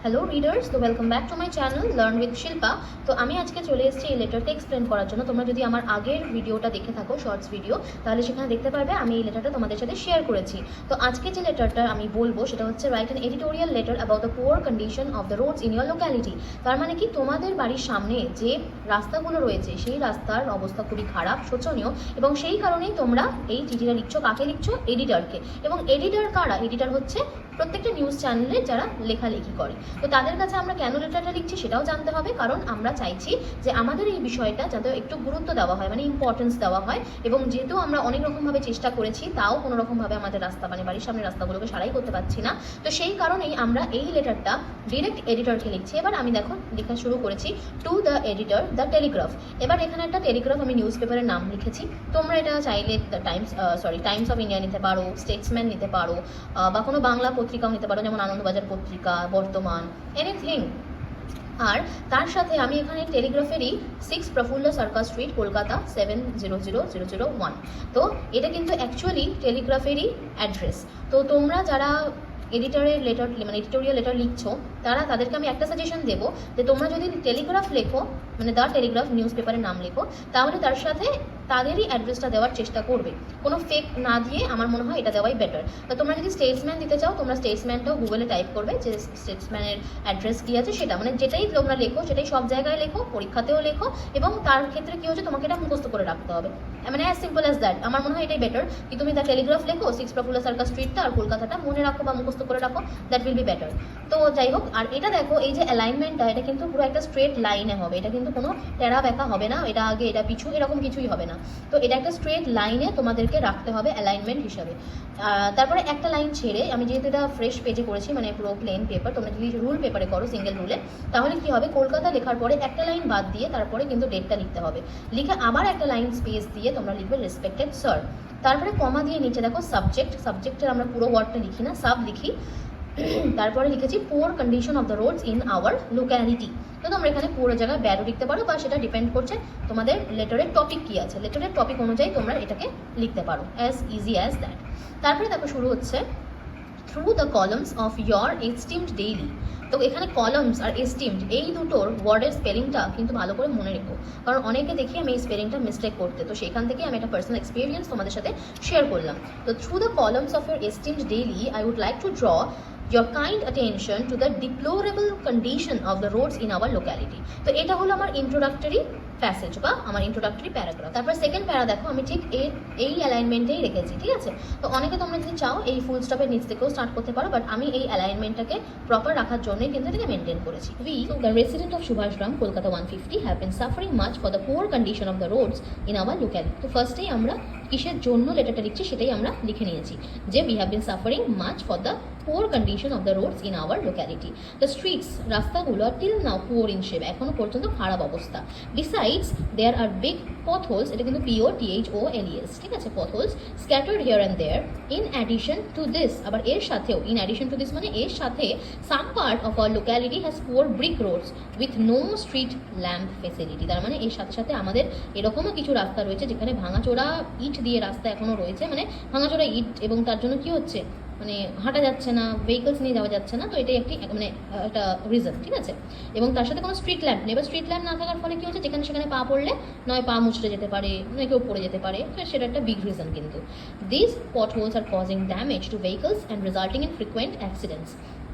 Hello readers, তো welcome back to my channel learn with Shilpa. তো আমি আজকে চলে এসেছি এই লেটারটা এক্সপ্লেন করার জন্য। তোমরা যদি আমার আগের ভিডিওটা দেখে থাকো, শর্টস ভিডিও, তাহলে সেখানে দেখতে পারবে আমি এই লেটারটা তোমাদের সাথে শেয়ার করেছি। তো আজকে যে লেটারটা আমি বলবো সেটা হচ্ছে write an editorial letter about the poor condition of the roads in your locality. তার মানে কি, তোমাদের বাড়ির সামনে যে রাস্তাগুলো রয়েছে সেই রাস্তার অবস্থা খুবই খারাপ, শোচনীয়, এবং সেই কারণেই তোমরা এই চিঠিটা লিখছো। কাকে লিখছো? এডিটরকে। এবং এডিটর কারা? এডিটর হচ্ছে প্রত্যেকটা নিউজ চ্যানেলে যারা লেখালেখি করে। তো তাদের কাছে আমরা কেন লেটারটা লিখছি সেটাও জানতে হবে, কারণ আমরা চাইছি যে আমাদের এই বিষয়টা যাতে একটু গুরুত্ব দেওয়া হয়, মানে ইম্পর্টেন্স দেওয়া হয়। এবং যেহেতু আমরা অনেক রকমভাবে চেষ্টা করেছি, তাও কোনো রকমভাবে আমাদের রাস্তা, মানে বাড়ির সামনে রাস্তাগুলোকে সারাই করতে পারছি না, তো সেই কারণেই আমরা এই লেটারটা ডিরেক্ট এডিটরকে লিখছি। এবার আমি দেখো লেখা শুরু করেছি, to the editor the Telegraph. এবার এখানে একটা টেলিগ্রাফ আমি নিউজ পেপারের নাম লিখেছি। তোমরা এটা চাইলে দ্য টাইমস অফ ইন্ডিয়া নিতে পারো, স্টেটসম্যান নিতে পারো, বা কোনো বাংলা পত্রিকাও নিতে পারো, যেমন আনন্দবাজার পত্রিকা, বর্তমান, এনিথিং। আর তার সাথে আমি এখানে টেলিগ্রাফেরই 6 প্রফুল্ল সার্কাস স্ট্রিট, কলকাতা 700001। তো এটা কিন্তু অ্যাকচুয়ালি টেলিগ্রাফেরই অ্যাড্রেস। তো তোমরা যারা এডিটরের লেটার, মানে এডিটোরিয়াল লেটার লিখছো, তাদেরকে আমি একটা সাজেশন দেবো যে তোমরা যদি টেলিগ্রাফ লেখো, মানে দ্য টেলিগ্রাফ নিউজ পেপারের নাম লেখো, তাহলে তার সাথে তাদেরই অ্যাড্রেসটা দেওয়ার চেষ্টা করবে, কোনো ফেক না দিয়ে। আমার মনে হয় এটা দেওয়াই বেটার। তো তোমরা যদি স্টেটসম্যান দিতে চাও, তোমরা স্টেটসম্যানটাও গুগলে টাইপ করবে যে স্টেটসম্যানের অ্যাড্রেস কী আছে সেটা, মানে যেটাই তোমরা লেখো সেটাই সব জায়গায় লেখো, পরীক্ষাতেও লেখো। এবং তার ক্ষেত্রে কী হচ্ছে, তোমাকে এটা মুখস্থ করে রাখতে হবে, মানে অ্যাজ সিম্পল অ্যাজ দ্যাট। আমার মনে হয় এটাই বেটার কি তুমি দ্য টেলিগ্রাফ লেখো, 6 প্রফুল্ল সার্কাস স্ট্রিটটা আর কলকাতাটা মনে রাখো বা মুখস্থ করে রাখো, দ্যাট উইল বি বেটার। তো যাই হোক, আর এটা দেখো, এই যে অ্যালাইনমেন্টটা, এটা কিন্তু পুরো একটা স্ট্রেট লাইনে হবে, এটা কিন্তু কোনো টেরা বেঁকা হবে না, এটা আগে এটা পিছু এরকম কিছুই হবে না। তো এটা একটা স্ট্রেট লাইনে তোমাদেরকে রাখতে হবে অ্যালাইনমেন্ট হিসাবে। তারপরে একটা লাইন ছেড়ে, আমি যেহেতু এটা ফ্রেশ পেজে করেছি, মানে পুরো প্লেন পেপার, তোমরা যদি রুল পেপারে করো, সিঙ্গেল রুলে, তাহলে কি হবে, কলকাতা লেখার পরে একটা লাইন বাদ দিয়ে তারপরে কিন্তু ডেটটা লিখতে হবে। লিখে আবার একটা লাইন স্পেস দিয়ে তোমরা লিখবে রেসপেক্টেড স্যার। তারপরে কমা দিয়ে নিচে দেখো সাবজেক্টের আমরা পুরো ওয়ার্ডটা লিখি না, সাব লিখি। তারপরে লিখেছি poor condition of the roads in our locality. তো তোমরা এখানে পুরো জায়গায় ব্যাডও লিখতে পারো, বা সেটা ডিপেন্ড করছে তোমাদের লেটারের টপিক কী আছে। লেটারের টপিক অনুযায়ী তোমরা এটাকে লিখতে পারো, অ্যাজ ইজি অ্যাজ দ্যাট। তারপরে দেখো শুরু হচ্ছে, through the columns of your esteemed daily. তো এখানে কলামস আর এস্টিমড এই দুটোর ওয়ার্ডের স্পেলিংটা কিন্তু ভালো করে মনে রেখো, কারণ অনেকে দেখি আমি এই স্পেলিংটা মিস্টেক করতে, তো সেখান থেকে আমি একটা পার্সোনাল এক্সপিরিয়েন্স তোমাদের সাথে শেয়ার করলাম। তো through the columns of your esteemed daily I would like to draw your kind attention to the deplorable condition of the roads in our locality. তো এটা হলো আমার ইন্ট্রোডাক্টরি প্যাসেজ বা আমার ইন্ট্রোডাক্টরি প্যারাগ্রাফ। তারপর সেকেন্ড প্যারা দেখো, আমি ঠিক এই অ্যালাইনমেন্টেই রেখেছি, ঠিক আছে। তো অনেকে তোমরা যদি চাও এই ফুল স্টপের নিচ থেকেও স্টার্ট করতে পারো, বাট আমি এই অ্যালাইনমেন্টটাকে প্রপার রাখার জন্যই কিন্তু এটাকে মেনটেন করেছি। We, the resident of Subhasgram, Kolkata 150, have been suffering much for the poor condition of the roads in our locality. তো ফার্স্টেই আমরা কিসের জন্য লেটারটা লিখছি সেটাই আমরা লিখে নিয়েছি, যে we have been suffering much for the poor condition of the roads in our locality. The streets, রাস্তাগুলো are till now poor in shape, এখনো পর্যন্ত খারাপ অবস্থা। Besides, there are big potholes, এটা কিন্তু POTHOLES, ঠিক আছে, potholes scattered here and there. In addition to this, আবার এর সাথেও, in addition to this মানে এর সাথে, some part of our locality has poor brick roads with no street lamp facility. তার মানে এর সাথে সাথে আমাদের এরকমও কিছু রাস্তা রয়েছে যেখানে ভাঙাচোরা ইট দিয়ে রাস্তা এখনো রয়েছে, মানে ভাঙাচোরা ইট, এবং তার জন্য কি হচ্ছে, মানে হাঁটা যাচ্ছে না, ভেহিকলস নিয়ে যাওয়া যাচ্ছে না। তো এটাই একটি মানে একটা রিজন, ঠিক আছে। এবং তার সাথে কোনো স্ট্রিট ল্যাম্প নেই। এবার স্ট্রিট ল্যাম্প না থাকার ফলে কী হচ্ছে, যেখানে সেখানে পা পড়লে নয় পা মুচড়ে যেতে পারে, নয় কেউ পড়ে যেতে পারে, তো সেটা একটা বিগ রিজন কিন্তু। This potholes are causing damage to vehicles and resulting in frequent accidents.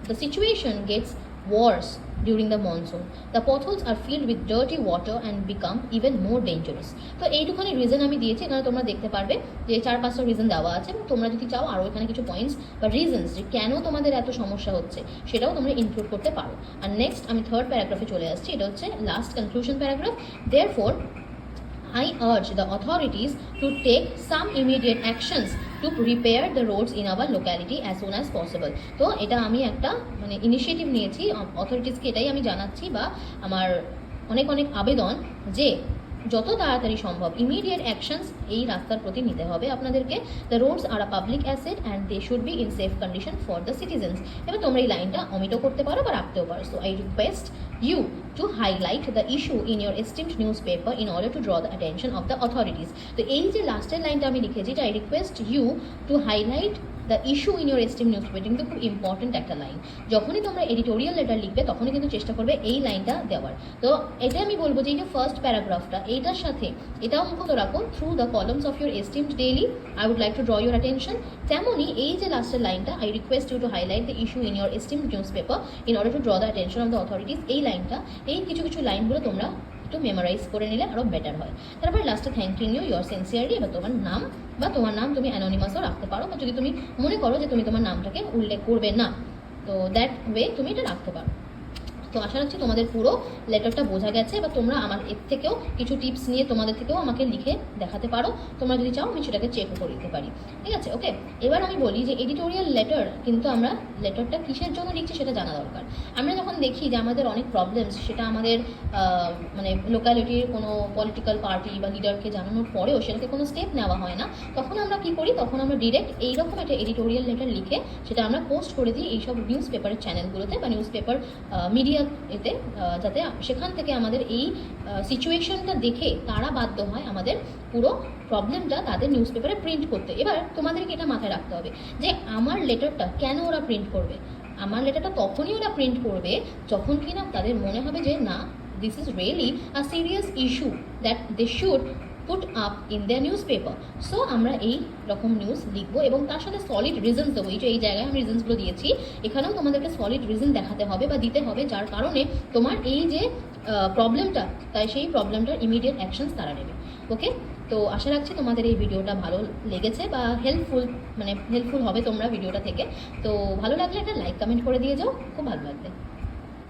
The situation gets worse during the monsoon. The potholes are filled with dirty water and become even more dangerous. তো এইটুখানি reason আমি দিয়েছি, এখানে তোমরা দেখতে পারবে যে 4-5টা reason দেওয়া আছে, এবং তোমরা যদি চাও আরও এখানে কিছু পয়েন্টস বা রিজনস যে কেন তোমাদের এত সমস্যা হচ্ছে সেটাও তোমরা ইনক্লুড করতে পারো। আর নেক্সট আমি থার্ড প্যারাগ্রাফে চলে আসছি, এটা হচ্ছে last conclusion paragraph. Therefore, I urge the authorities to take some immediate actions to repair the roads in our locality as soon as possible. তো এটা আমি একটা মানে ইনিশিয়েটিভ নিয়েছি, অথরিটিসকে এটাই আমি জানাচ্ছি, বা আমার অনেক অনেক আবেদন যে যত তাড়াতাড়ি সম্ভব ইমিডিয়েট অ্যাকশনস এই রাস্তার প্রতি নিতে হবে আপনাদেরকে। The roads are a public asset and they should be in safe condition for the citizens. এবার তোমরা এই লাইনটা অমিটও করতে পারো বা রাখতেও পারো। So I request you to highlight the issue in your esteemed newspaper in order to draw the attention of the authorities. তো এই যে লাস্টের লাইনটা আমি লিখেছি, I request you to highlight the issue in your esteem news paper, কিন্তু খুব important একটা লাইন। যখনই তোমরা এডিটোরিয়াল লেটার লিখবে তখনই কিন্তু চেষ্টা করবে এই লাইনটা দেওয়ার। তো এটা আমি বলবো যে এই যে ফার্স্ট প্যারাগ্রাফটা, এইটার সাথে এটাও মুখস্থ রাখো, through the columns of your esteemed daily I would like to draw your attention. তেমনই এই যে লাস্টের লাইনটা, I request you to highlight the issue in your esteemed newspaper in order to draw the attention of the authorities, এই লাইনটা, এই কিছু কিছু লাইনগুলো তোমরা একটু মেমোরাইজ করে নিলে আরও বেটার হয়। তারপর লাস্টে থ্যাংকিং ইউ ইউর সিনসিয়ারলি, এবার তোমার নাম বা তোমার নাম তুমি অ্যানোনিমাসও রাখতে পারো, বা যদি তুমি মনে করো যে তুমি তোমার নামটাকে উল্লেখ করবে না, তো দ্যাট ওয়ে তুমি এটা রাখতে পারো। তো আশা রাখছি তোমাদের পুরো লেটারটা বোঝা গেছে, বা তোমরা আমার এর থেকেও কিছু টিপস নিয়ে তোমাদের থেকেও আমাকে লিখে দেখাতে পারো, তোমরা যদি চাও আমি সেটাকে চেকও করে দিতে পারি। ঠিক আছে, ওকে। এবার আমি বলি যে এডিটোরিয়াল লেটার, কিন্তু আমরা লেটারটা কিসের জন্য লিখছি সেটা জানা দরকার। আমরা যখন দেখি যে আমাদের অনেক প্রবলেমস, সেটা আমাদের মানে লোকালিটির কোনো পলিটিক্যাল পার্টি বা লিডারকে জানানোর পরেও সেটাকে কোনো স্টেপ নেওয়া হয় না, তখন আমরা কি করি, তখন আমরা ডিরেক্ট এইরকম একটা এডিটোরিয়াল লেটার লিখে সেটা আমরা পোস্ট করে দিই এইসব নিউজ পেপারের চ্যানেলগুলোতে বা নিউজ পেপার মিডিয়া এতে, যাতে সেখান থেকে আমাদের এই সিচুয়েশনটা দেখে তারা বাধ্য হয় আমাদের পুরো প্রবলেমটা তাদের নিউজ পেপারে প্রিন্ট করতে। এবার তোমাদেরকে এটা মাথায় রাখতে হবে যে আমার লেটারটা কেন ওরা প্রিন্ট করবে। আমার লেটারটা তখনই ওরা প্রিন্ট করবে যখন কিনা তাদের মনে হবে যে না, this is really a serious issue that they should put up in the newspaper. So আমরা এই রকম নিউজ লিখবো এবং তার সাথে সলিড রিজনস দেবো। এই যে এই জায়গায় আমি রিজনসগুলো দিয়েছি, এখানেও তোমাদেরকে সলিড রিজন দেখাতে হবে বা দিতে হবে, যার কারণে তোমার এই যে প্রবলেমটা, তাই সেই প্রবলেমটার ইমিডিয়েট অ্যাকশনস তারা নেবে। ওকে, তো আশা রাখছি তোমাদের এই ভিডিওটা ভালো লেগেছে বা হেল্পফুল হবে তোমরা ভিডিওটা থেকে। তো ভালো লাগলে একটা লাইক কমেন্ট করে দিয়ে যাও, খুব ভালো লাগবে।